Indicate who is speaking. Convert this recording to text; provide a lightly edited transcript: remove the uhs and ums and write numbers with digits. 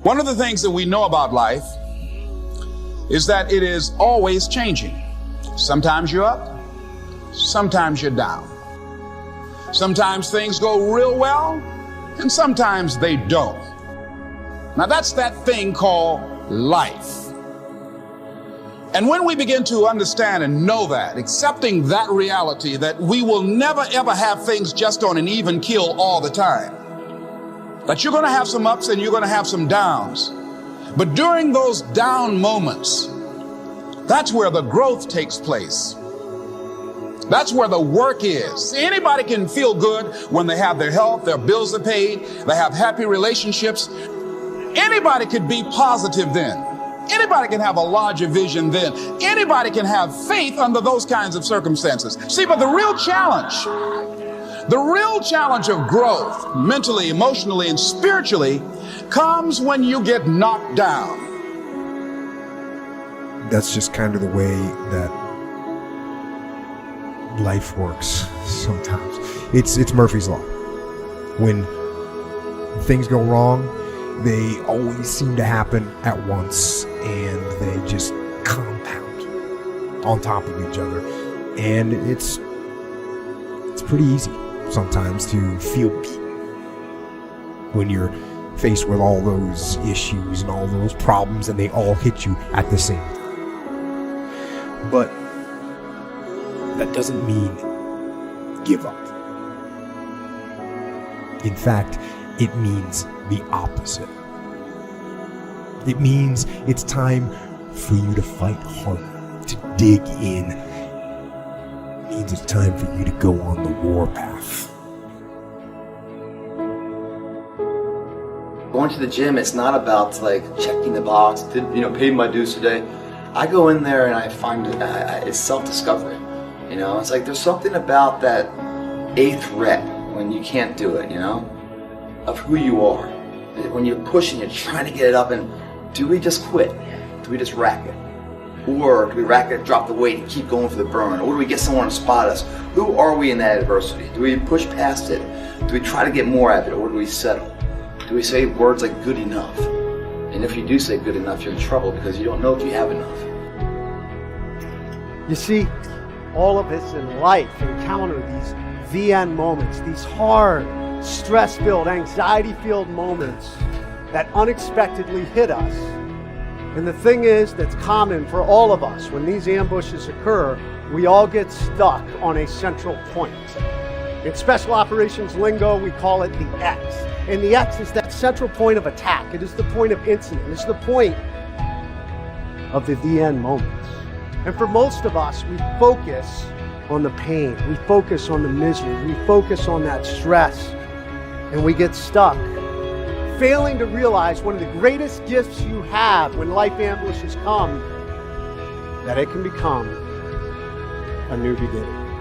Speaker 1: One of the things that we know about life is that it is always changing. Sometimes you're up, sometimes you're down. Sometimes things go real well, and sometimes they don't. Now that's that thing called life. And when we begin to understand and know that, accepting that reality that we will never ever have things just on an even keel all the time, that you're going to have some ups and you're going to have some downs. But during those down moments, that's where the growth takes place. That's where the work is. See, anybody can feel good when they have their health, their bills are paid, they have happy relationships. Anybody could be positive then. Anybody can have a larger vision then. Anybody can have faith under those kinds of circumstances. See, but the real challenge of growth, mentally, emotionally, and spiritually, comes when you get knocked down.
Speaker 2: That's just kind of the way that life works sometimes. It's Murphy's Law. When things go wrong, they always seem to happen at once, and they just compound on top of each other. And it's pretty easy sometimes to feel beaten when you're faced with all those issues and all those problems, and they all hit you at the same time. But that doesn't mean give up. In fact, it means the opposite. It means it's time for you to fight harder, to dig in. It means it's time for you to go on the warpath.
Speaker 3: Going to the gym, it's not about like checking the box, paid my dues today. I go in there and I find it's self-discovery. It's like there's something about that 8th rep when you can't do it, of who you are. When you're pushing, you're trying to get it up, and do we just quit? Do we just rack it? Or do we rack it, drop the weight, and keep going for the burn? Or do we get someone to spot us? Who are we in that adversity? Do we push past it? Do we try to get more out of it, or do we settle? Do we say words like good enough? And if you do say good enough, you're in trouble because you don't know if you have enough.
Speaker 4: You see, all of us in life encounter these VN moments, these hard, stress-filled, anxiety-filled moments that unexpectedly hit us. And the thing is that's common for all of us, when these ambushes occur, we all get stuck on a central point. In special operations lingo, we call it the X. And the X is that central point of attack. It is the point of incident. It's the point of the VN moments. And for most of us, we focus on the pain. We focus on the misery. We focus on that stress. And we get stuck, failing to realize one of the greatest gifts you have when life ambushes come, that it can become a new beginning.